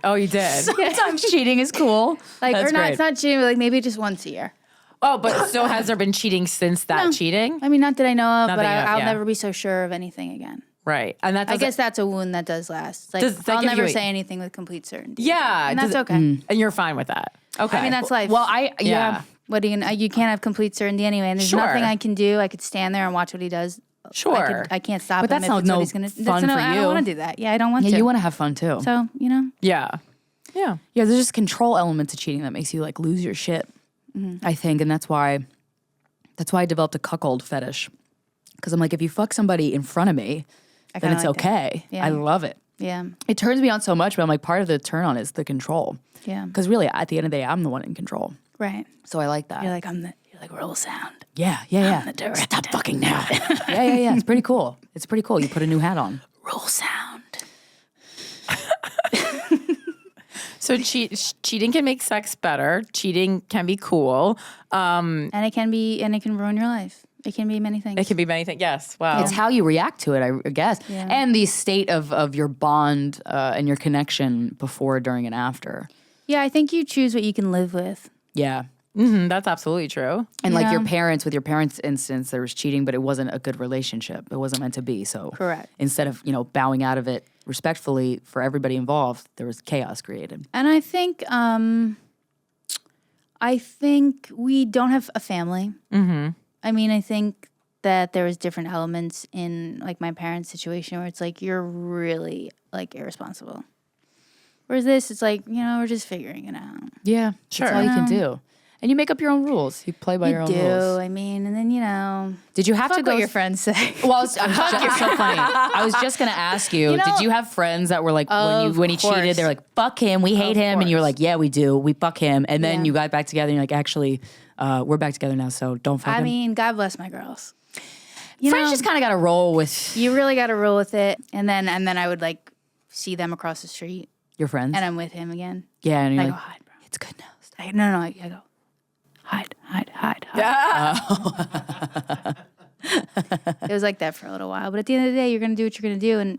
Oh, you did. Sometimes cheating is cool. Like, That's or not, great. it's not cheating, but like maybe just once a year. Oh, but so has there been cheating since that cheating? I mean, not that I know of, Not but that you know of, I'll yeah. never be so sure of anything again. Right, and that I doesn't- guess that's a wound that does last. Like, Does that I'll give you never a- say anything with complete certainty. Yeah, And that's does it- okay. and you're fine with that. Okay, I mean, that's life. Well, yeah. What do you can't have complete certainty anyway. And there's Sure. nothing I can do. I could stand there and watch what he does. Sure. I can't stop But him that's if not it's no what he's gonna. fun for I you. don't want to do that. Yeah, I don't want Yeah, to. you want to have fun too. So yeah. Yeah, there's just control element to cheating that makes you like lose your shit. I think, and that's why I developed a cuckold fetish. Because I'm like, if you fuck somebody in front of me, then kinda it's like that. okay. Yeah. I love it. Yeah, It turns me on so much, but I'm like, part of the turn on is the control. yeah. Because really, at the end of the day, I'm the one in control. Right. So I like that. You're like roll sound. Yeah. Stop fucking now. yeah. It's pretty cool. You put a new hat on. Roll sound. So So cheating can make sex better. Cheating can be cool. And it can ruin your life. It can be many things. It can be many things. Yes. Wow. It's how you react to it, I guess. Yeah. And the state of your bond and your connection before, during, and after. Yeah, I think you choose what you can live with. Yeah. That's absolutely true. And like Yeah. your parents, with your parents' instance, there was cheating, but it wasn't a good relationship. It wasn't meant to be. So Correct. instead of, bowing out of it respectfully for everybody involved, there was chaos created. And I think we don't have a family. Mm-hmm. I mean, I think that there was different elements in like my parents' situation where it's like you're really like irresponsible. Whereas this, it's like, we're just figuring it out. Yeah. Sure. That's all you can do. And you make up your own rules. You play by your own rules. I mean, and then Did you have to fuck go what your friends say. Well, it's so funny. I was just gonna ask you, did you have friends that were like, when he cheated, they're like, fuck him, we hate him, and you were like, yeah, we do, we fuck him, and then you got back together, and you're like, actually, we're back together now, so don't fuck him. I mean, God bless my girls. Friends just kind of got to roll with You really got to roll with it, and then I would like see them across the street, your friends. and I'm with him again. Yeah, and you're I like, go hide, bro. it's good now. I go hide. It was like that for a little while, but at the end of the day, you're gonna do what you're gonna do, and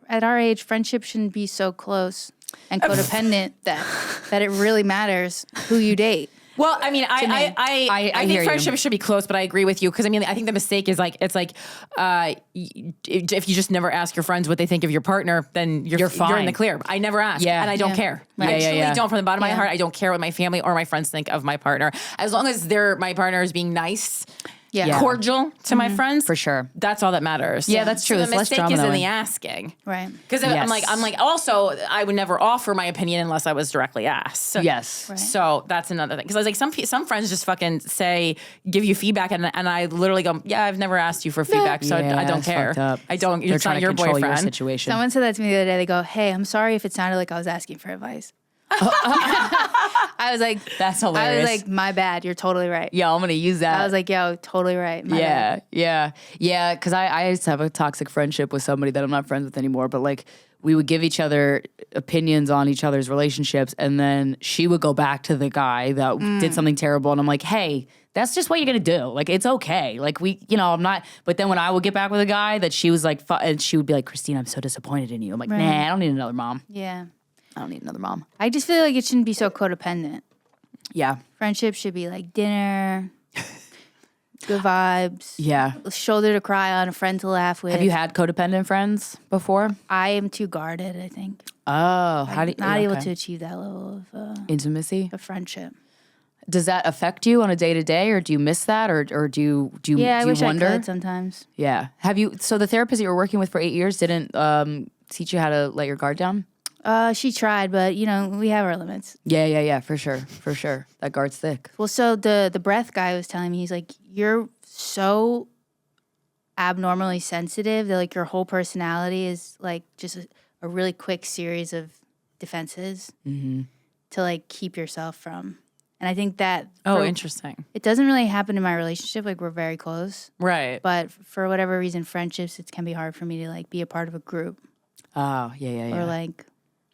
at our age, friendship shouldn't be so close and codependent that it really matters who you date. Well, I mean, I hear think you. friendship should be close, but I agree with you because I mean, I think the mistake is if you just never ask your friends what they think of your partner, then you're fine. You're in the clear. I never ask, and I don't care. Right. I Yeah, truly yeah. don't. From the bottom of my heart, I don't care what my family or my friends think of my partner, as long as my partner is being nice. Yeah. Cordial to my friends, For sure. That's all that matters. Yeah, that's true. So It's the less mistake drama is that in way. the asking, Right. Because Yes. I'm like. Also, I would never offer my opinion unless I was directly asked. So, Yes. Right. So that's another thing. Because I was like, some friends just fucking give you feedback, and I literally go, yeah, I've never asked you for feedback, so I don't it's care. fucked up. I don't. They're It's trying not to your control boyfriend. your situation. Someone said that to me the other day. They go, "Hey, I'm sorry if it sounded like I was asking for advice." I was like, That's I hilarious. was like, my bad. You're totally right. Yo, I'm gonna use that. I was like, yo, totally right. My bad. Yeah. Because I used to have a toxic friendship with somebody that I'm not friends with anymore. But like, we would give each other opinions on each other's relationships, and then she would go back to the guy that did something terrible, and I'm like, hey, that's just what you're gonna do. Like, it's okay. Like, I'm not. But then when I would get back with a guy, that she was like, and she would be like, Krystyna, I'm so disappointed in you. I'm like, Right. nah, I don't need another mom. Yeah. I don't need another mom. I just feel like it shouldn't be so codependent. Yeah. Friendship should be like dinner, good vibes, Yeah. a shoulder to cry on, a friend to laugh with. Have you had codependent friends before? I am too guarded, I think. Oh, how do you, Not able okay. to achieve that level Intimacy? of friendship. Does that affect you on a day to day, or do you miss that, or do you Yeah, I do wish you wonder? I could sometimes. Yeah. Have you? So the therapist that you were working with for 8 years didn't teach you how to let your guard down? She tried, but we have our limits. Yeah. For sure. That guard's thick. Well, so the breath guy was telling me, he's like, you're so abnormally sensitive that like your whole personality is like just a really quick series of defenses to like keep yourself from. And I think that Interesting. it doesn't really happen in my relationship. Like we're very close, Right. but for whatever reason, friendships, it can be hard for me to like be a part of a group Oh, yeah. or like.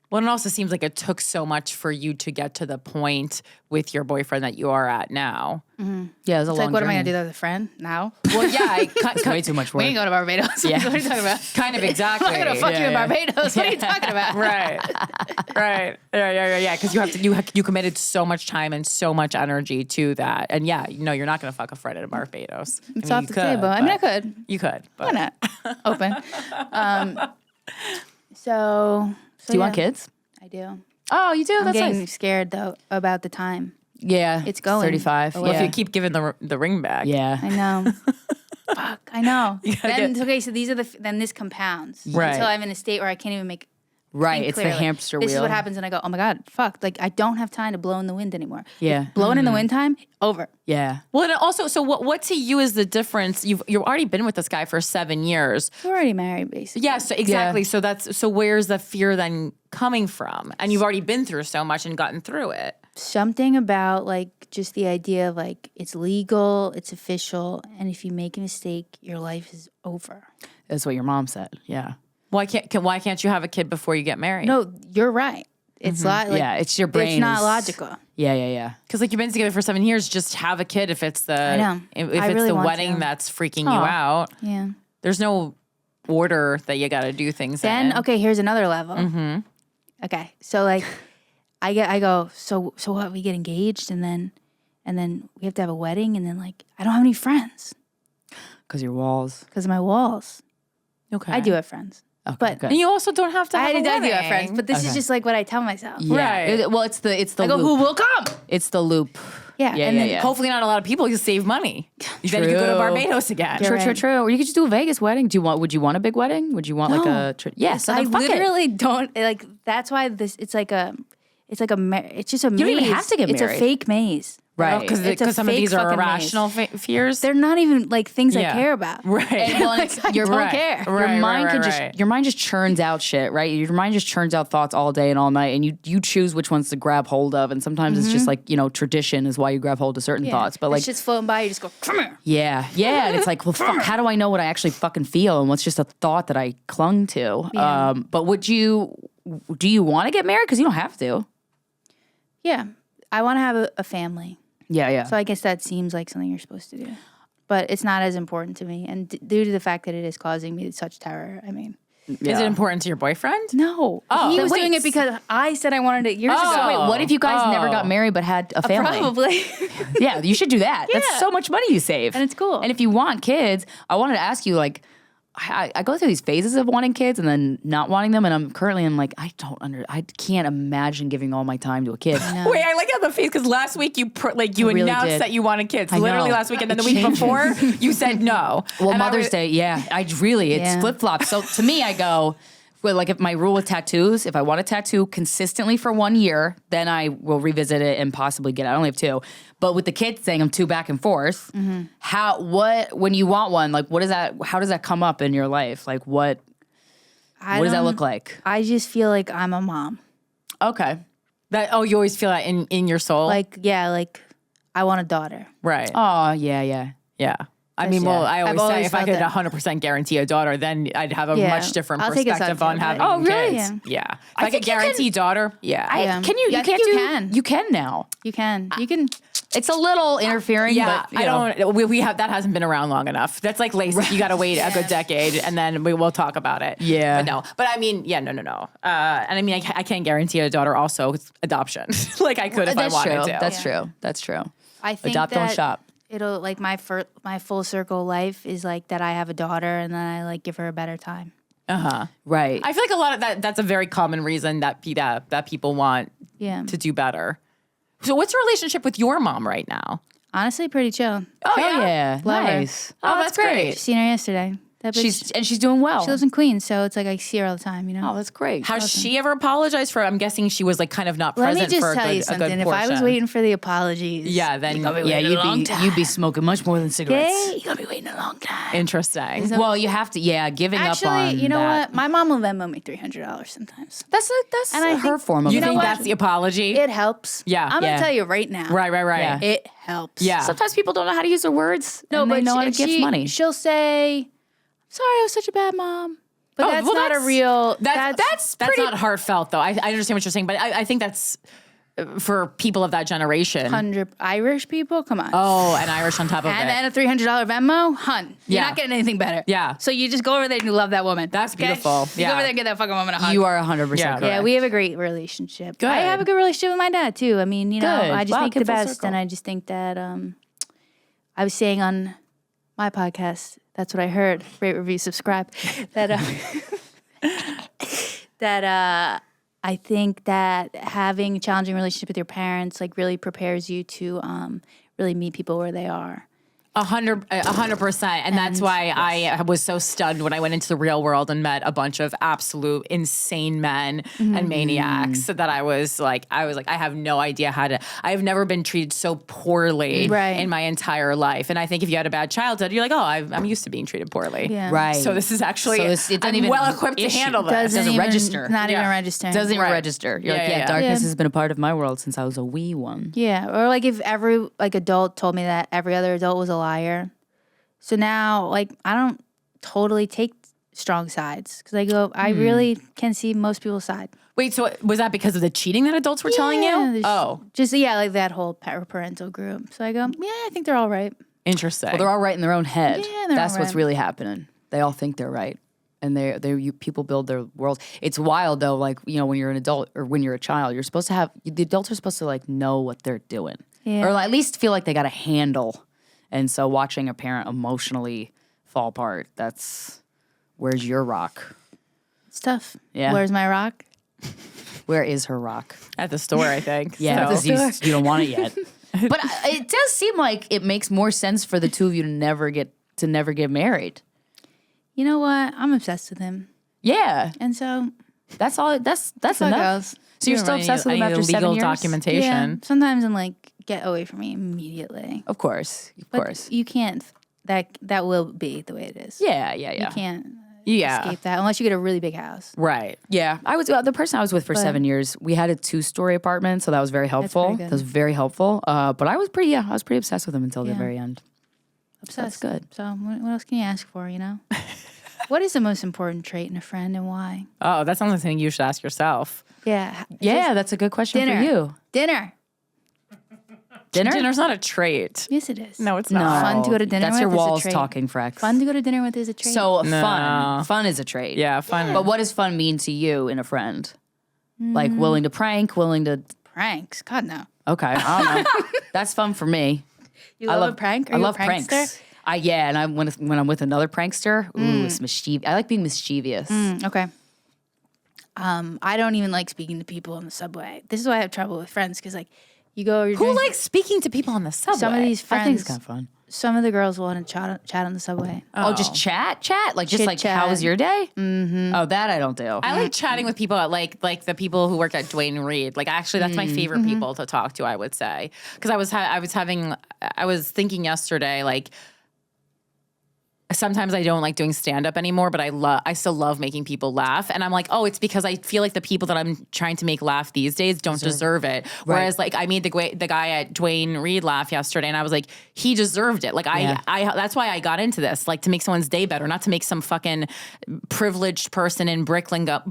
Well, it also seems like it took so much for you to get to the point with your boyfriend that you are at now. Yeah, it's a It's long like, what am I journey. gonna do with a friend now? Well, yeah, It's way too much work. We ain't going to Barbados. Yeah. What are you talking about? kind of exactly. I'm gonna fuck you in yeah. Barbados. What are you talking about? Right. Yeah. Because you committed so much time and so much energy to that, and you're not gonna fuck a friend in Barbados. It's I off mean, the table. I mean, I could. You could. But. Why not? Open. So Do you want kids? I do. Oh, you do? I'm That's getting nice. scared though about the time. Yeah. It's going 35. away. Well, Yeah. if you keep giving the ring back, Yeah. I know. Fuck. I know. gotta Okay, so these are then this compounds Right. until I'm in a state where I can't even make. Right. think It's clearly. the hamster wheel. This is what happens, and I go, oh my god, fuck! Like I don't have time to blow in the wind anymore. Yeah. Blowing in the wind time over. Yeah. Well, and also, so what to you is the difference? You've already been with this guy for 7 years. We're already married, basically. Yeah, so exactly. Yeah. So where's the fear then coming from? And you've already been through so much and gotten through it. Something about like just the idea of like it's legal, it's official, and if you make a mistake, your life is over. That's what your mom said. Yeah. Why can't you have a kid before you get married? No, you're right. It's it's your brain. It's not is- logical. Yeah. Because like you've been together for 7 years, just have a kid if it's the I know. if I it's really the want wedding to. that's freaking you out. Yeah. There's no order that you got to do things Then in. okay, here's another level. Mm-hmm. Okay, so like, I go. So what? We get engaged, and then we have to have a wedding, and then like I don't have any friends Because your walls. because of my walls. Okay. I do have friends, Okay, but good. And you also don't have to have I a do wedding. have friends. But this is just like what I tell myself. Yeah. Right. Well, it's the I go, loop. who will come? It's the loop. Yeah, Yeah, and then yeah. Hopefully not a lot of people. You save money. Then you could go to True. Barbados again. You're right. True. Or you could just do a Vegas wedding. Would you want a big wedding? Would you want like a yes? I then fuck it. literally don't like. That's why this. It's just a maze. don't even have to get It's married. a fake maze. Right. It's a Because some of fake these are fucking irrational maze. fears. They're not even like things I Yeah. care about. Right. Well, and it's, I don't Right. care. Right. Your mind can right. just your mind just churns out shit, right? Your mind just churns out thoughts all day and all night, and you choose which ones to grab hold of. And sometimes it's just like tradition is why you grab hold of certain thoughts. But That like, shit's floating by, you just go, come here. yeah, and it's like, well, fuck, how do I know what I actually fucking feel and what's just a thought that I clung to? Yeah. But do you want to get married? Because you don't have to. Yeah, I want to have a family. Yeah. So I guess that seems like something you're supposed to do. But it's not as important to me. And due to the fact that it is causing me such terror, I mean. Is it important to your boyfriend? No. Oh. He was Wait. doing it because I said I wanted it years ago. Wait, what if you guys never got married but had a family? Probably. Yeah, you should do that. That's Yeah. so much money you save. And it's cool. And if you want kids, I wanted to ask you, like, I go through these phases of wanting kids and then not wanting them, and I'm currently in like I can't imagine giving all my time to a kid. Wait, I like how the face because last week you really announced did. that you wanted kids. I Literally know. last week, and then It the week changes. before you said no. Well, And I Mother's was- Day, yeah, it's Yeah. flip flops. So to me, I go. Well, like if my rule with tattoos, if I want a tattoo consistently for 1 year, then I will revisit it and possibly get it. I only have 2. But with the kids thing, I'm 2 back and forth. When you want one, like what is that? How does that come up in your life? Like what does that look like? I just feel like I'm a mom. Okay. you always feel that in your soul, Like, yeah, like I want a daughter. right? Oh, yeah. Yeah. I mean, well, I I've always say always if I felt could that. 100% guarantee a daughter, then I'd have a Yeah. much different I'll take a perspective son on too, having but- Oh, really? kids. Yeah. If I could think you can- guarantee daughter, yeah. Yeah. Can you? Yeah, I You think can't you do- can. You can now. You can. You can. It's a little interfering, Yeah, but you know. I don't. We have that hasn't been around long enough. That's like LASIK. You got to wait a good decade, and then we will talk about it. Yeah. but no. But I mean, no. And I mean, I can't guarantee a daughter also adoption. Like I could if I That's wanted true. to. That's true. I think Adopt, don't that shop. It'll like my full circle life is like that I have a daughter and then I like give her a better time. Right. I feel like a lot of that's a very common reason that people want Yeah. to do better. So, what's your relationship with your mom right now? Honestly, pretty chill. Oh yeah. Love her. Nice. Oh, that's great. Seen her yesterday. That bitch, She's doing well. she lives in Queens, so it's like I see her all the time. You know. Oh, that's great. Has she ever apologized for? I'm guessing she was like kind of not Let me present just for a tell good, you a something. good If I was portion. waiting for the apologies, Yeah, then Yeah, you'd be smoking much more than cigarettes. okay, you're gonna be waiting a long time. interesting. Well, you have to. Yeah, giving up Actually, on you know that. what? My mom will Venmo me $300 sometimes. That's And I her think- form of You it. think what? that's the apology? It helps. Yeah. I'm Yeah. gonna tell you right now. Right. Yeah. It helps. Yeah. Sometimes people don't know how to use their words. No, and but they know how to and give money. She'll say, "Sorry, I was such a bad mom." But Oh, that's well, not a that's- real. That's not heartfelt though. I understand what you're saying, but I think that's for people of that generation. 100 Irish people. Come on. Oh, and Irish on top of And it. then a $300 Venmo, hun. You're Yeah. not getting anything better. Yeah. So you just go over there and you love that woman. That's okay? beautiful. You Yeah. go over there and get that fucking woman a hug. You are 100% Yeah. correct. Yeah, we have a great relationship. Good. I have a good relationship with my dad too. I mean, you know, Good. I just Wow, think the came full best, circle. and I just think that I was saying on my podcast. That's what I heard. Rate, review, subscribe. That I think that having a challenging relationship with your parents like really prepares you to really meet people where they are. 100%. And that's why I was so stunned when I went into the real world and met a bunch of absolute insane men and maniacs that I was like, I have no idea I have never been treated so poorly Right. in my entire life. And I think if you had a bad childhood, you're like, oh, I'm used to being treated poorly. Yeah. Right. So this is actually, So it doesn't I'm even well equipped to issue. handle this. Doesn't even register. Not even Yeah. register. Doesn't even Right. register. You're like, Yeah, yeah, yeah. darkness Yeah. has been a part of my world since I was a wee one. Yeah, or like if every like adult told me that every other adult was a liar. So now, like, I don't totally take strong sides because I really can see most people's side. Wait, so was that because of the cheating that adults were telling you? Oh, just like that whole parental group. So I go, yeah, I think they're all right. interesting. Well, they're all right in their own head. Yeah, they're That's all what's right. really happening. They all think they're right. And people build their world. It's wild though, like, when you're an adult or when you're a child, you're supposed to have, the adults are supposed to like know what they're doing. Yeah. Or at least feel like they got a handle. And so watching a parent emotionally fall apart, where's your rock? It's tough. Yeah. Where's my rock? Where is her rock? At the store, I think. Yeah, So. because you don't want it yet. But it does seem like it makes more sense for the two of you to never get married. You know what? I'm obsessed with him. Yeah. And so That's all. That's how it enough. goes. So you're still obsessed with him after 7 legal years? documentation. Yeah, sometimes I'm like, get away from me immediately. Of course. But you can't. That will be the way it is. Yeah. You can't Yeah. escape that unless you get a really big house. Right. Yeah. I was the person I was with for 7 years. We had a 2-story apartment, so that was very helpful. pretty good. That was very helpful. But I was pretty obsessed with him until the very end. Obsessed. That's good. So what else can you ask for, What is the most important trait in a friend and why? Oh, that sounds like something you should ask yourself. Yeah. Yeah, that's a good question Dinner. for you. Dinner. Dinner? Dinner's not a trait. Yes, it is. No, it's No. not. Fun to go to dinner That's with your is a walls trait. talking, Frex. Fun to go to dinner with is a trait. So No. fun is a trait. Yeah, fun. But what does fun mean to you in a friend? Like willing to prank, willing to. pranks. God, no. Okay, I don't know. That's fun for me. You love a prank? Are I you love a prankster? pranks. And when I'm with another prankster, it's mischievous. I like being mischievous. Okay. I don't even like speaking to people on the subway. This is why I have trouble with friends because you go. Who likes speaking to people on the subway? some of these I think it's friends? kind of fun. Some of the girls want to chat on the subway. Oh, just chat, like just like Chit-chat. how was your day? Mm-hmm. Oh, that I don't do. I like chatting with people at like the people who work at Dwayne Reed. Like actually, that's my favorite people to talk to. I would say because I was thinking yesterday like. Sometimes I don't like doing stand up anymore, but I still love making people laugh. And I'm like, oh, it's because I feel like the people that I'm trying to make laugh these days don't deserve it. Whereas like I made the guy at Dwayne Reed laugh yesterday, and I was like, he deserved it. Like I that's why I got into this, like to make someone's day better, not to make some fucking privileged person in Brooklyn go.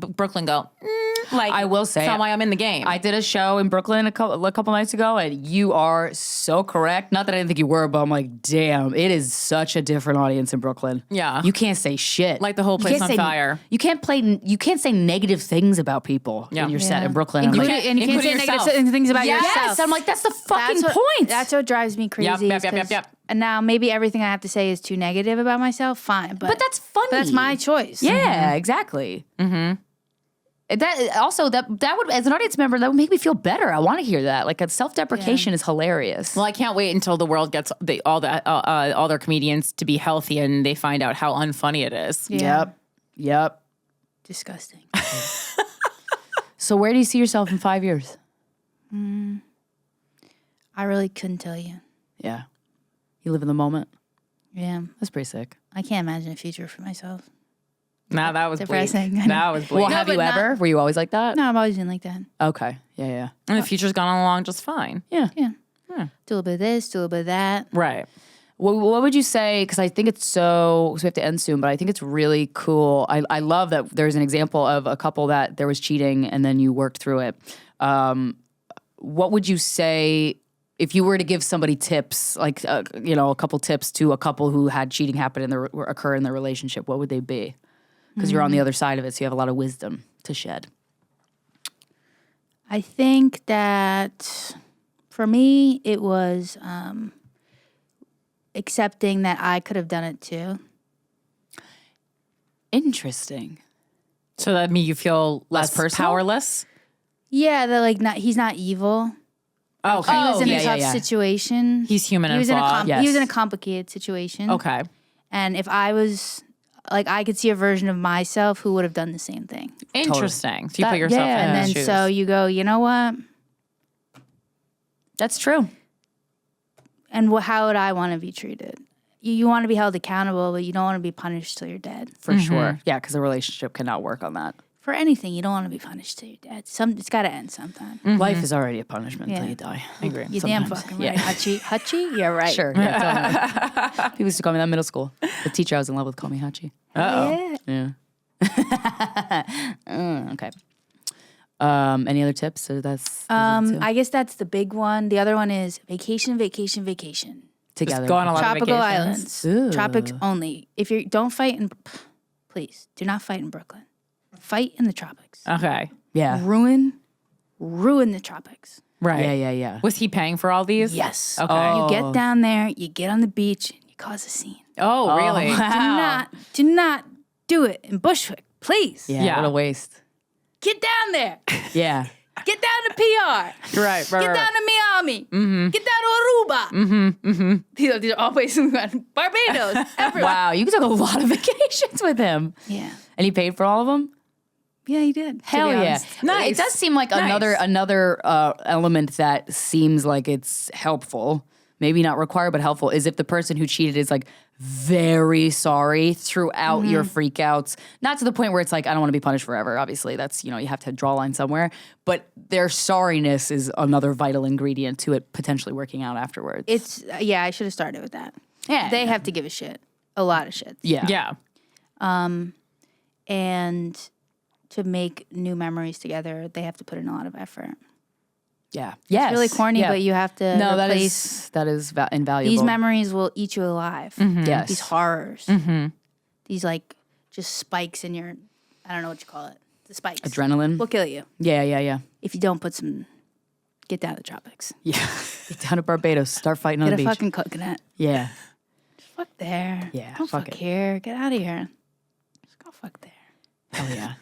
Like I will say, that's not why I'm in the game. I did a show in Brooklyn a couple nights ago, and you are so correct. Not that I didn't think you were, but I'm like, damn, it is such a different audience in Brooklyn. Yeah. You can't say shit. Like the whole You place can't on say- fire. You can't say negative things about people in your set in Brooklyn. I'm like, And you can't say Including negative yourself. things about yes, yourself. I'm like, that's the fucking what, point. That's what drives me crazy. Yep. is 'cause- And now maybe everything I have to say is too negative about myself. Fine, but that's funny. But that's my choice. Yeah, exactly. Mm-hmm. That would, as an audience member, that would make me feel better. I want to hear that. Like, self-deprecation is hilarious. Well, I can't wait until the world gets all their comedians to be healthy and they find out how unfunny it is. Yeah. Yep. Disgusting. So where do you see yourself in 5 years? I really couldn't tell you. Yeah. You live in the moment. Yeah, That's pretty sick. I can't imagine a future for myself. Nah, that was Depressing. bleak. That was bleak. Well, No, have you but not- ever? Were you always like that? No, I've always been like that. Okay. Yeah. And the future's gone along just fine. Yeah. Yeah. Do a little bit of this, do a little bit of that. Right. What would you say? Because I think it's so we have to end soon, but I think it's really cool. I love that there's an example of a couple that there was cheating and then you worked through it. What would you say if you were to give somebody tips, like a couple tips to a couple who had cheating happen occur in their relationship? What would they be? Because you're on the other side of it, so you have a lot of wisdom to shed. I think that for me, it was accepting that I could have done it too. Interesting. So that means you feel less personal? powerless? Yeah, that he's not evil. Oh, okay. He was in yeah, a tough yeah. situation. He's human He and was in a flawed. Yes. he was in a complicated situation. Okay. And if I was I could see a version of myself who would have done the same thing. Interesting. So you That- put yourself yeah. in And his then shoes. so you go, you know what? That's true. And how would I want to be treated? You want to be held accountable, but you don't want to be punished till you're dead. For sure. Yeah, because a relationship cannot work on that. For anything, you don't want to be punished till you're dead. It's got to end sometime. Life is already a punishment until Yeah. you die. I agree. You're damn Sometimes. fucking right. Hutchie? You're right. Sure. Yeah, totally. People used to call me that in middle school. The teacher I was in love with called me Hachi. Yeah. Yeah. Okay. Any other tips? Or that's I guess that's the big one. The other one is vacation. together. Just go on a lot Tropical of islands. vacations. Tropics only. If you don't fight please do not fight in Brooklyn. Fight in the tropics. Okay. Yeah. Ruin the tropics. Right. Yeah. Was he paying for all these? Yes. Okay. You get down there, you get on the beach, and you cause a scene. Oh, really? Do not do it in Bushwick, please. Yeah. What a waste. Get down there. Yeah. Get down to PR. Right. Get down to Miami. Get down to Aruba. These are all places we went. Barbados. Everywhere. Wow, you took a lot of vacations with him. Yeah. And he paid for all of them? Yeah, he did. Hell to be yeah. honest. Nice. It does seem like Nice. another element that seems like it's helpful, maybe not required, but helpful, is if the person who cheated is like very sorry throughout your freakouts. Not to the point where it's like, I don't want to be punished forever. Obviously, that's, you have to draw a line somewhere. But their sorriness is another vital ingredient to it potentially working out afterwards. It's, I should have started with that. Yeah. They have to give a shit. A lot of shit. Yeah. Yeah. And to make new memories together, they have to put in a lot of effort. Yeah. Yes. It's really corny, Yeah. but you have to No, replace. that is invaluable. These memories will eat you alive. Yes. These horrors. These like just spikes in your, I don't know what you call it. The spikes. Adrenaline. Will kill you Yeah. if you don't put some, get down to the tropics. Yeah. Get down to Barbados. Start fighting on Get the a beach. fucking coconut. Yeah. Fuck there. Yeah, Don't fuck fuck it. here. Get out of here. Just go fuck there. Oh yeah.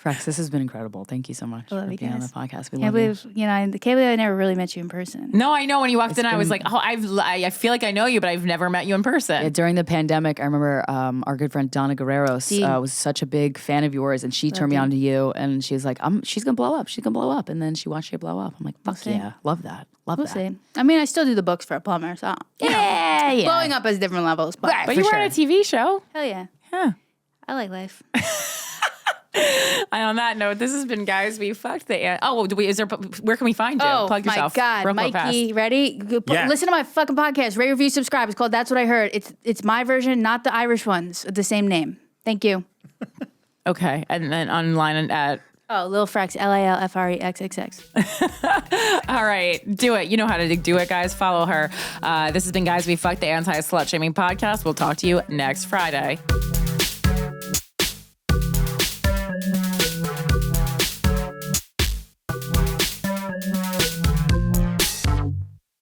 Frex, this has been incredible. Thank you so much love for you being on the guys. podcast. We Can't love you. believe, I can't believe I never really met you in person. No, I know when you walked in, I was like, oh, I feel like I know you, but I've never met you in person. Yeah, during the pandemic, I remember our good friend Donna Guerreros was such a big fan of yours, and she turned me on to you, and she was like, she's gonna blow up. She's gonna blow up. And then she watched you blow up. I'm like, fuck see. yeah. Love that. Love We'll that. see. I mean, I still do the books for a plumber, so Yeah. blowing up has different levels. But Right. but for you were sure. on a TV show. hell yeah, Yeah. I like life. And on that note, this has been Guys We Fcked. Where can we find you? Oh Plug my yourself. God, Real Mikey, fast. ready? Yeah. Listen to my fucking podcast. Rate, review, subscribe. It's called That's What I Heard. It's my version, not the Irish ones of the same name. Thank you. Okay. And then online at Oh, Lil Frex, LILFREXXX. all right, do it. You know how to do it, guys. Follow her. This has been Guys We Fcked, the anti-slut shaming podcast. We'll talk to you next Friday.